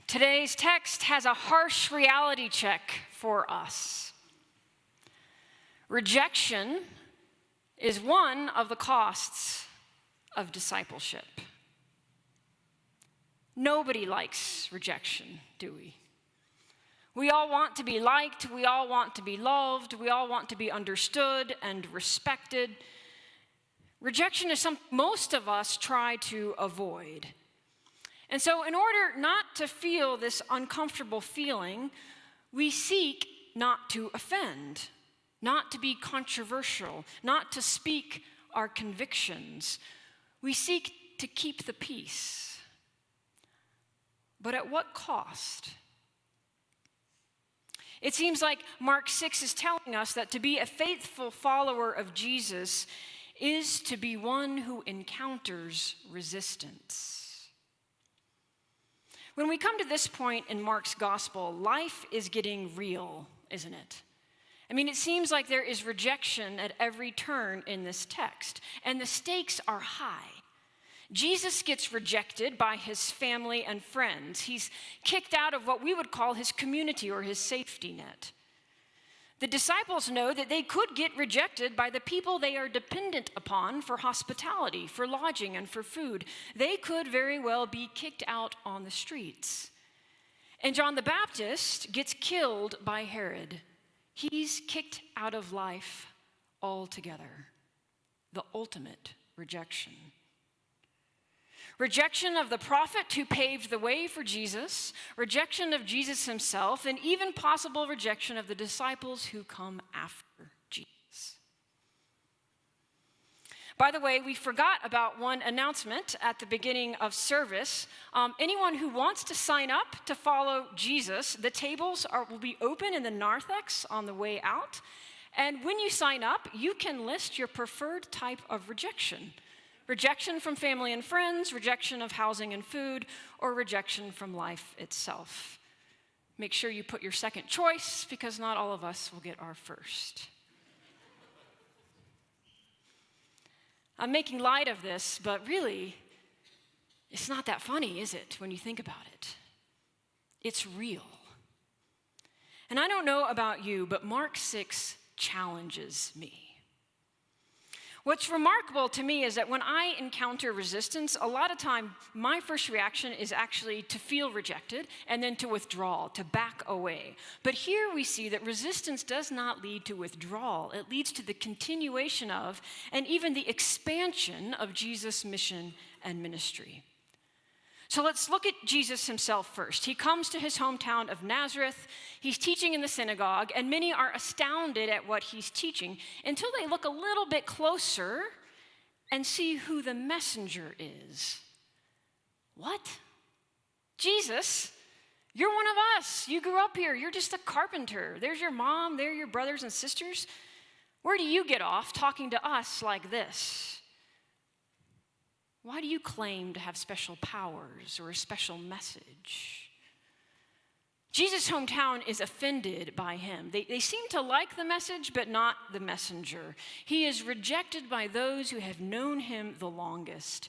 Today's text has a harsh reality check for us. Rejection is one of the costs of discipleship. Nobody likes rejection, do we? We all want to be liked, we all want to be loved, we all want to be understood and respected. Rejection is something most of us try to avoid. And so in order not to feel this uncomfortable feeling, we seek not to offend, not to be controversial, not to speak our convictions. We seek to keep the peace. But at what cost? It seems like Mark 6 is telling us that to be a faithful follower of Jesus is to be one who encounters resistance. When we come to this point in Mark's gospel, life is getting real, isn't it? I mean, it seems like there is rejection at every turn in this text, and the stakes are high. Jesus gets rejected by his family and friends. He's kicked out of what we would call his community or his safety net. The disciples know that they could get rejected by the people they are dependent upon for hospitality, for lodging, and for food. They could very well be kicked out on the streets. And John the Baptist gets killed by Herod. He's kicked out of life altogether. The ultimate rejection. Rejection of the prophet who paved the way for Jesus, rejection of Jesus himself, and even possible rejection of the disciples who come after Jesus. By the way, we forgot about one announcement at the beginning of service. Anyone who wants to sign up to follow Jesus, the tables will be open in the narthex on the way out. And when you sign up, you can list your preferred type of rejection. Rejection from family and friends, rejection of housing and food, or rejection from life itself. Make sure you put your second choice, because not all of us will get our first. I'm making light of this, but really, it's not that funny, is it, when you think about it? It's real. And I don't know about you, but Mark 6 challenges me. What's remarkable to me is that when I encounter resistance, a lot of time my first reaction is actually to feel rejected and then to withdraw, to back away. But here we see that resistance does not lead to withdrawal. It leads to the continuation of and even the expansion of Jesus' mission and ministry. So let's look at Jesus himself first. He comes to his hometown of Nazareth. He's teaching in the synagogue, and many are astounded at what he's teaching until they look a little bit closer and see who the messenger is. What? Jesus? You're one of us. You grew up here. You're just a carpenter. There's your mom. There are your brothers and sisters. Where do you get off talking to us like this? Why do you claim to have special powers or a special message? Jesus' hometown is offended by him. They seem to like the message, but not the messenger. He is rejected by those who have known him the longest.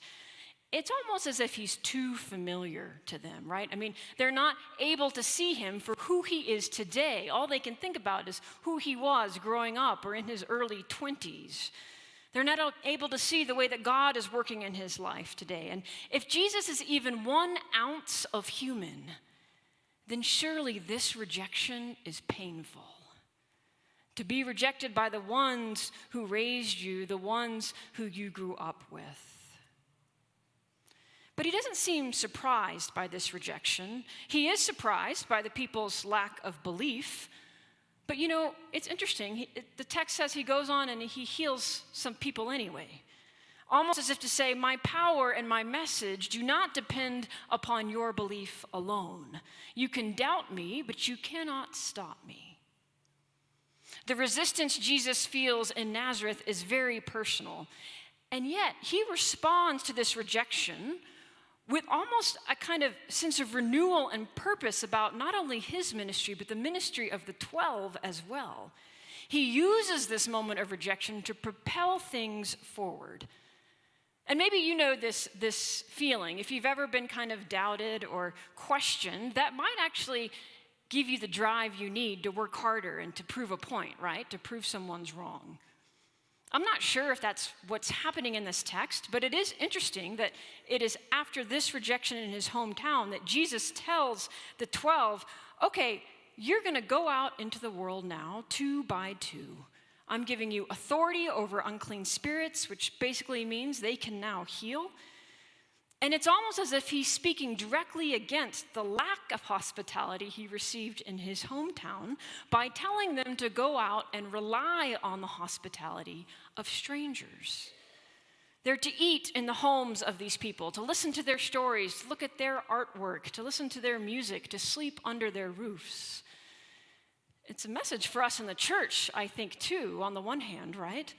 It's almost as if he's too familiar to them, right? I mean, they're not able to see him for who he is today. All they can think about is who he was growing up or in his early 20s. They're not able to see the way that God is working in his life today. And if Jesus is even 1 ounce of human, then surely this rejection is painful. To be rejected by the ones who raised you, the ones who you grew up with. But he doesn't seem surprised by this rejection. He is surprised by the people's lack of belief. But you know, it's interesting. The text says he goes on and he heals some people anyway. Almost as if to say, my power and my message do not depend upon your belief alone. You can doubt me, but you cannot stop me. The resistance Jesus feels in Nazareth is very personal. And yet, he responds to this rejection with almost a kind of sense of renewal and purpose about not only his ministry, but the ministry of the 12 as well. He uses this moment of rejection to propel things forward. And maybe you know this feeling. If you've ever been kind of doubted or questioned, that might actually give you the drive you need to work harder and to prove a point, right? To prove someone's wrong. I'm not sure if that's what's happening in this text, but it is interesting that it is after this rejection in his hometown that Jesus tells the 12, okay, you're going to go out into the world now, 2 by 2. I'm giving you authority over unclean spirits, which basically means they can now heal. And it's almost as if he's speaking directly against the lack of hospitality he received in his hometown by telling them to go out and rely on the hospitality of strangers. They're to eat in the homes of these people, to listen to their stories, to look at their artwork, to listen to their music, to sleep under their roofs. It's a message for us in the church, I think, too, on the one hand, right?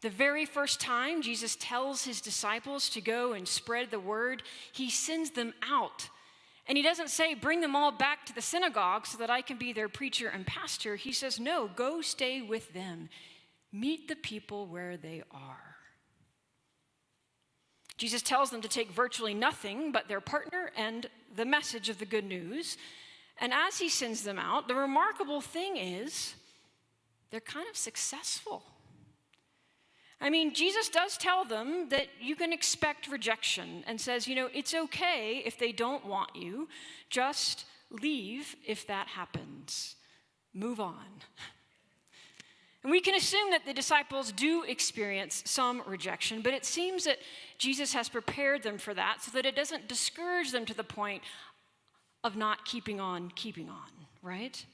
The very first time Jesus tells his disciples to go and spread the word, he sends them out. And he doesn't say, bring them all back to the synagogue so that I can be their preacher and pastor. He says, no, go stay with them. Meet the people where they are. Jesus tells them to take virtually nothing but their partner and the message of the good news. And as he sends them out, the remarkable thing is they're kind of successful. I mean, Jesus does tell them that you can expect rejection and says, it's okay if they don't want you. Just leave if that happens. Move on. And we can assume that the disciples do experience some rejection, but it seems that Jesus has prepared them for that so that it doesn't discourage them to the point of not keeping on, right?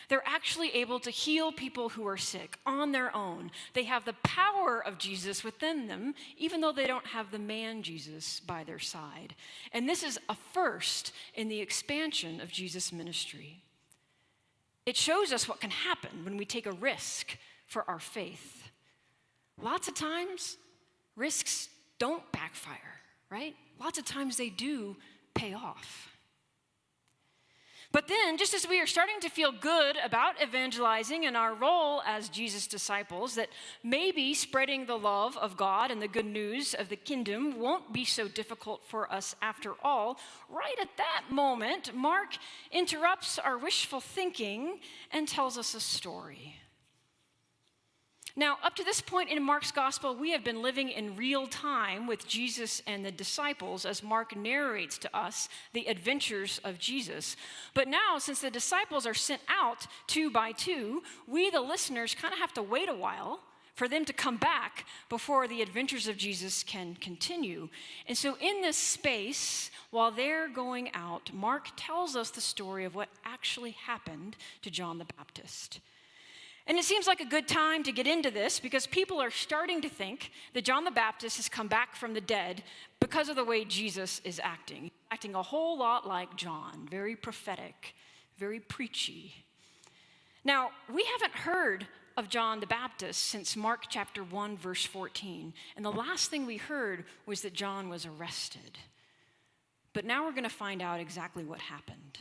They're actually able to heal people who are sick on their own. They have the power of Jesus within them, even though they don't have the man Jesus by their side. And this is a first in the expansion of Jesus' ministry. It shows us what can happen when we take a risk for our faith. Lots of times, risks don't backfire, right? Lots of times they do pay off. But then, just as we are starting to feel good about evangelizing and our role as Jesus' disciples, that maybe spreading the love of God and the good news of the kingdom won't be so difficult for us after all, right at that moment, Mark interrupts our wishful thinking and tells us a story. Now, up to this point in Mark's gospel, we have been living in real time with Jesus and the disciples as Mark narrates to us the adventures of Jesus. But now, since the disciples are sent out 2 by 2, we, the listeners, kind of have to wait a while for them to come back before the adventures of Jesus can continue. And so in this space, while they're going out, Mark tells us the story of what actually happened to John the Baptist. And it seems like a good time to get into this because people are starting to think that John the Baptist has come back from the dead because of the way Jesus is acting. He's acting a whole lot like John, very prophetic, very preachy. Now, we haven't heard of John the Baptist since Mark chapter 1, verse 14. And the last thing we heard was that John was arrested. But now we're going to find out exactly what happened.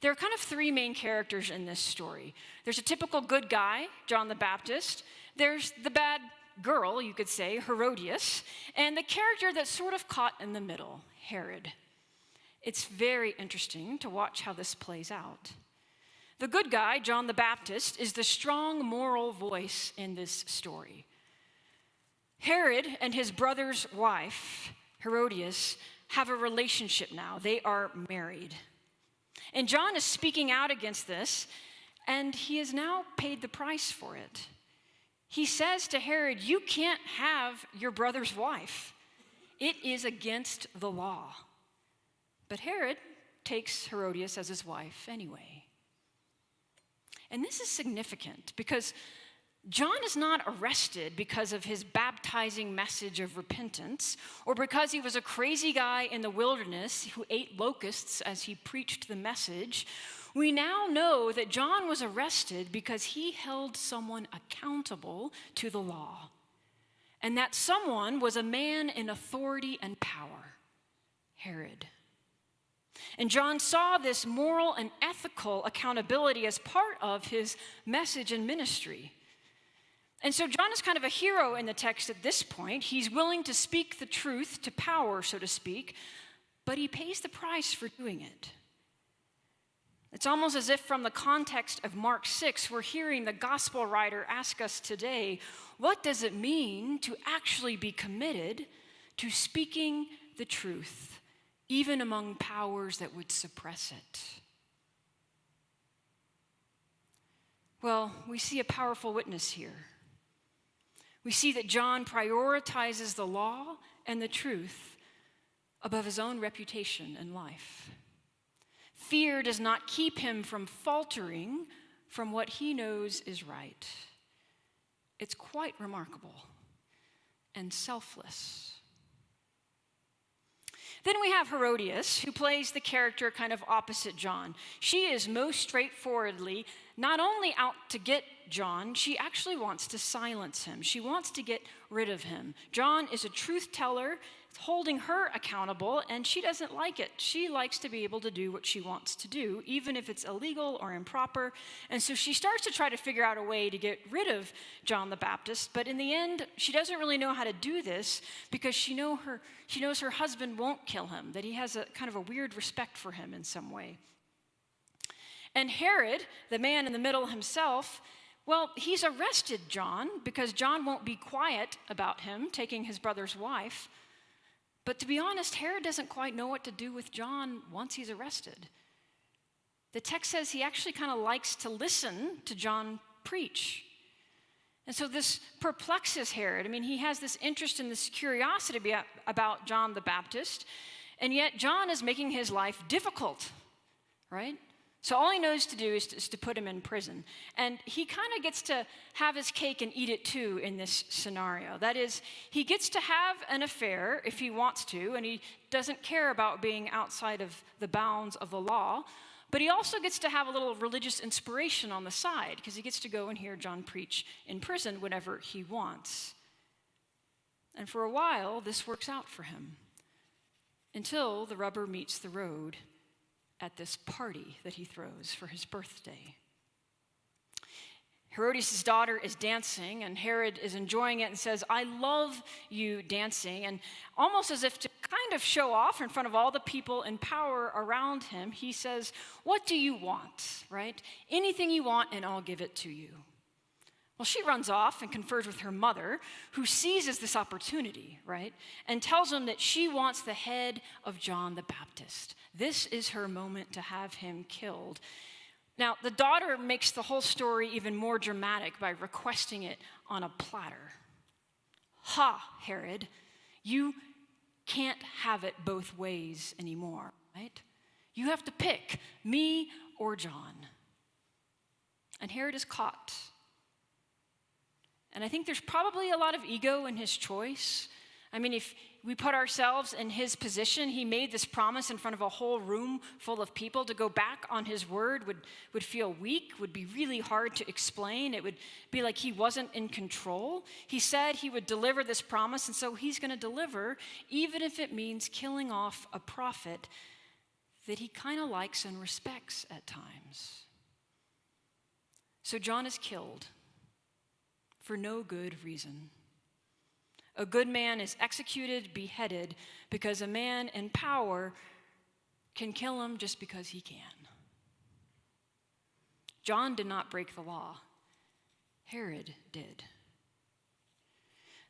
There are kind of 3 main characters in this story. There's a typical good guy, John the Baptist. There's the bad girl, you could say, Herodias. And the character that's sort of caught in the middle, Herod. It's very interesting to watch how this plays out. The good guy, John the Baptist, is the strong moral voice in this story. Herod and his brother's wife, Herodias, have a relationship now. They are married. And John is speaking out against this, and he has now paid the price for it. He says to Herod, you can't have your brother's wife. It is against the law. But Herod takes Herodias as his wife anyway. And this is significant because John is not arrested because of his baptizing message of repentance or because he was a crazy guy in the wilderness who ate locusts as he preached the message. We now know that John was arrested because he held someone accountable to the law, and that someone was a man in authority and power, Herod. And John saw this moral and ethical accountability as part of his message and ministry. And so John is kind of a hero in the text at this point. He's willing to speak the truth to power, so to speak, but he pays the price for doing it. It's almost as if from the context of Mark 6, we're hearing the gospel writer ask us today, what does it mean to actually be committed to speaking the truth, even among powers that would suppress it? Well, we see a powerful witness here. We see that John prioritizes the law and the truth above his own reputation and life. Fear does not keep him from faltering from what he knows is right. It's quite remarkable and selfless. Then we have Herodias, who plays the character kind of opposite John. She is most straightforwardly not only out to get John, she actually wants to silence him. She wants to get rid of him. John is a truth teller, holding her accountable, and she doesn't like it. She likes to be able to do what she wants to do, even if it's illegal or improper. And so she starts to try to figure out a way to get rid of John the Baptist, but in the end, she doesn't really know how to do this because she knows her husband won't kill him, that he has a kind of a weird respect for him in some way. And Herod, the man in the middle himself, well, he's arrested John because John won't be quiet about him taking his brother's wife. But to be honest, Herod doesn't quite know what to do with John once he's arrested. The text says he actually kind of likes to listen to John preach. And so this perplexes Herod. I mean, he has this interest and this curiosity about John the Baptist, and yet John is making his life difficult, right? So all he knows to do is to put him in prison. And he kind of gets to have his cake and eat it too in this scenario. That is, he gets to have an affair if he wants to, and he doesn't care about being outside of the bounds of the law. But he also gets to have a little religious inspiration on the side because he gets to go and hear John preach in prison whenever he wants. And for a while, this works out for him until the rubber meets the road at this party that he throws for his birthday. Herodias' daughter is dancing, and Herod is enjoying it and says, "I love you dancing." And almost as if to kind of show off in front of all the people in power around him, he says, "What do you want, right? Anything you want, and I'll give it to you." Well, she runs off and confers with her mother, who seizes this opportunity, right? And tells him that she wants the head of John the Baptist. This is her moment to have him killed. Now, the daughter makes the whole story even more dramatic by requesting it on a platter. Ha, Herod, you can't have it both ways anymore, right? You have to pick me or John. And Herod is caught. And I think there's probably a lot of ego in his choice. I mean, if we put ourselves in his position, he made this promise in front of a whole room full of people. To go back on his word would feel weak, would be really hard to explain. It would be like he wasn't in control. He said he would deliver this promise, and so he's going to deliver, even if it means killing off a prophet that he kind of likes and respects at times. So John is killed for no good reason. A good man is executed, beheaded, because a man in power can kill him just because he can. John did not break the law. Herod did.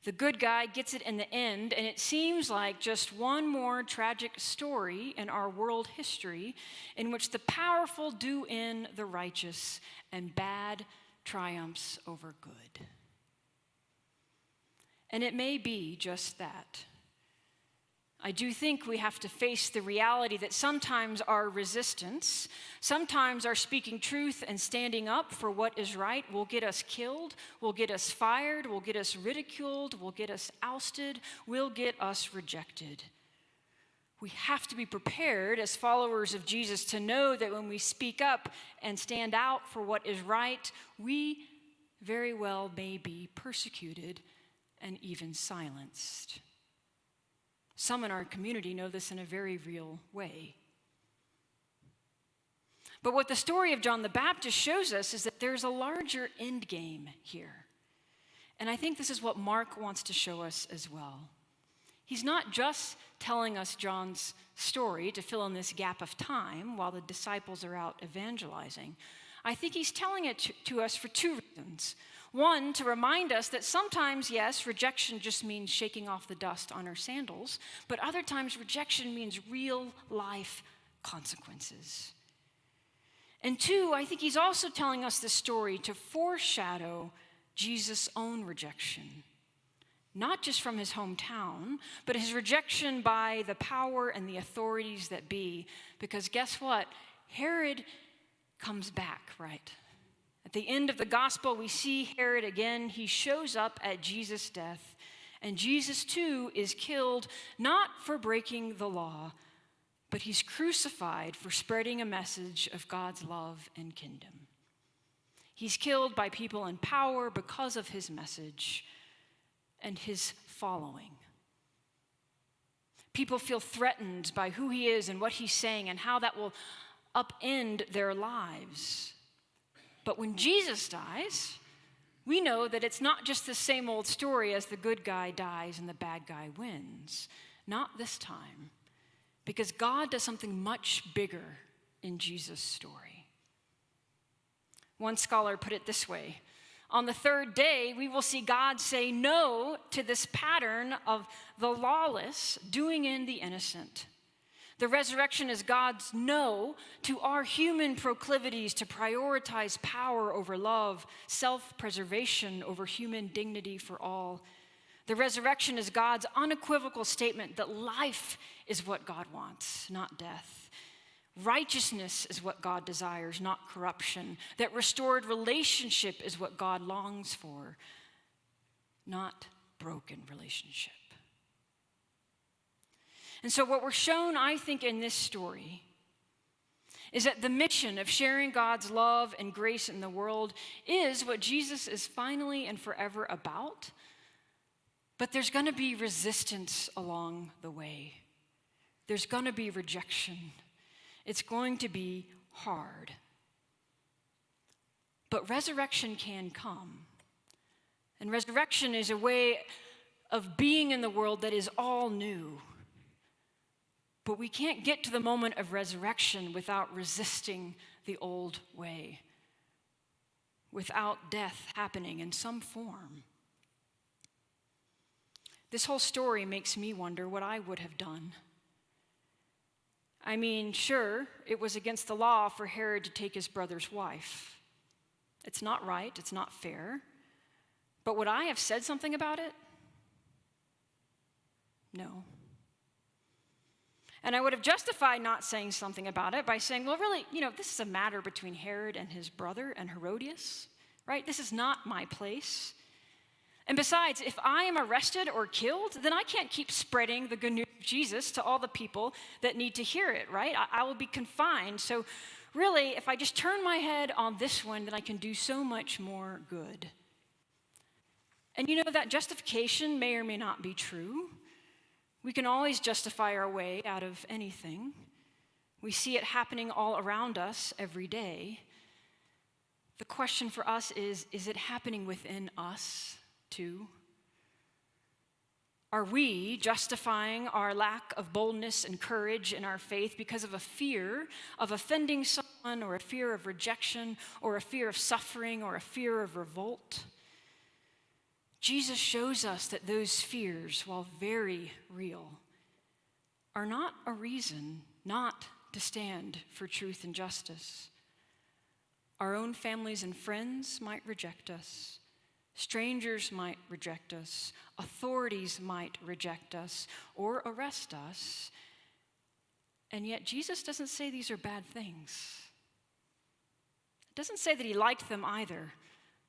The good guy gets it in the end, and it seems like just one more tragic story in our world history in which the powerful do in the righteous and bad triumphs over good. And it may be just that. I do think we have to face the reality that sometimes our resistance, sometimes our speaking truth and standing up for what is right will get us killed, will get us fired, will get us ridiculed, will get us ousted, will get us rejected. We have to be prepared as followers of Jesus to know that when we speak up and stand out for what is right, we very well may be persecuted and even silenced. Some in our community know this in a very real way. But what the story of John the Baptist shows us is that there's a larger end game here. And I think this is what Mark wants to show us as well. He's not just telling us John's story to fill in this gap of time while the disciples are out evangelizing. I think he's telling it to us for two reasons. One, to remind us that sometimes, yes, rejection just means shaking off the dust on our sandals, but other times rejection means real life consequences. And two, I think he's also telling us this story to foreshadow Jesus' own rejection, not just from his hometown, but his rejection by the power and the authorities that be. Because guess what? Herod comes back, right? At the end of the gospel, we see Herod again. He shows up at Jesus' death, and Jesus too is killed, not for breaking the law, but he's crucified for spreading a message of God's love and kingdom. He's killed by people in power because of his message and his following. People feel threatened by who he is and what he's saying and how that will upend their lives. But when Jesus dies, we know that it's not just the same old story as the good guy dies and the bad guy wins. Not this time, because God does something much bigger in Jesus' story. One scholar put it this way: on the third day, we will see God say no to this pattern of the lawless doing in the innocent. The resurrection is God's no to our human proclivities to prioritize power over love, self-preservation over human dignity for all. The resurrection is God's unequivocal statement that life is what God wants, not death. Righteousness is what God desires, not corruption. That restored relationship is what God longs for, not broken relationship. And so what we're shown, I think, in this story is that the mission of sharing God's love and grace in the world is what Jesus is finally and forever about. But there's going to be resistance along the way. There's going to be rejection. It's going to be hard. But resurrection can come. And resurrection is a way of being in the world that is all new. But we can't get to the moment of resurrection without resisting the old way, without death happening in some form. This whole story makes me wonder what I would have done. I mean, sure, it was against the law for Herod to take his brother's wife. It's not right, it's not fair. But would I have said something about it? No. And I would have justified not saying something about it by saying, well, really, this is a matter between Herod and his brother and Herodias, right? This is not my place. And besides, if I am arrested or killed, then I can't keep spreading the good news of Jesus to all the people that need to hear it, right? I will be confined. So really, if I just turn my head on this one, then I can do so much more good. And that justification may or may not be true. We can always justify our way out of anything. We see it happening all around us every day. The question for us is it happening within us too? Are we justifying our lack of boldness and courage in our faith because of a fear of offending someone, or a fear of rejection, or a fear of suffering, or a fear of revolt? Jesus shows us that those fears, while very real, are not a reason not to stand for truth and justice. Our own families and friends might reject us. Strangers might reject us. Authorities might reject us or arrest us. And yet Jesus doesn't say these are bad things. It doesn't say that he liked them either.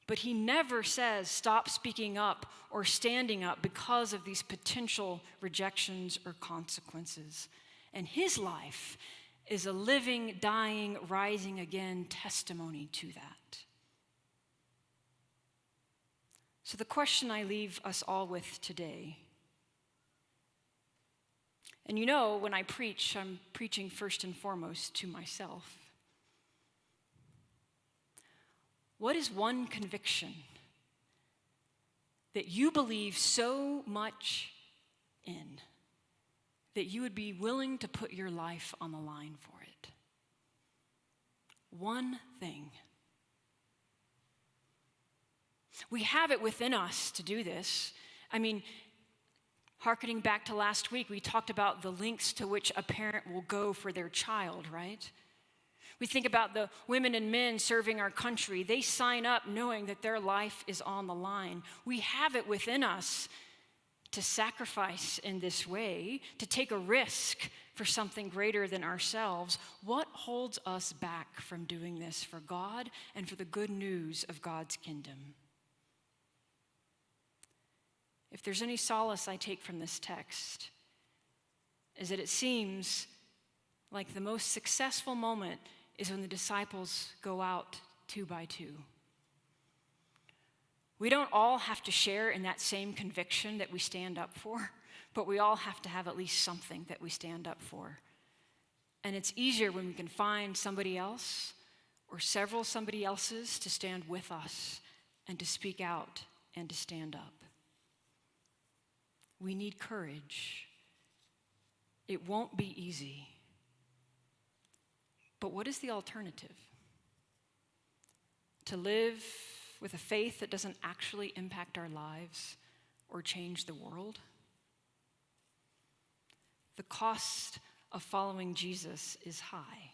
But he never says stop speaking up or standing up because of these potential rejections or consequences. And his life is a living, dying, rising again testimony to that. So the question I leave us all with today, and when I preach, I'm preaching first and foremost to myself. What is one conviction that you believe so much in that you would be willing to put your life on the line for it. One thing. We have it within us to do this. I mean, hearkening back to last week, we talked about the lengths to which a parent will go for their child, right? We think about the women and men serving our country. They sign up knowing that their life is on the line. We have it within us to sacrifice in this way, to take a risk for something greater than ourselves. What holds us back from doing this for God and for the good news of God's kingdom? If there's any solace I take from this text, is that it seems like the most successful moment is when the disciples go out 2 by 2. We don't all have to share in that same conviction that we stand up for, but we all have to have at least something that we stand up for. And it's easier when we can find somebody else or several somebody else's to stand with us and to speak out and to stand up. We need courage. It won't be easy. But what is the alternative? To live with a faith that doesn't actually impact our lives or change the world? The cost of following Jesus is high.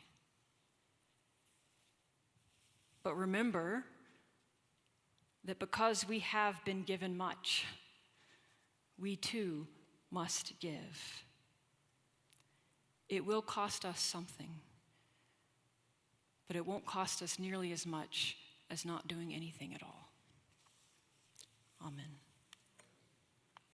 But remember that because we have been given much, we too must give. It will cost us something, but it won't cost us nearly as much as not doing anything at all. Amen.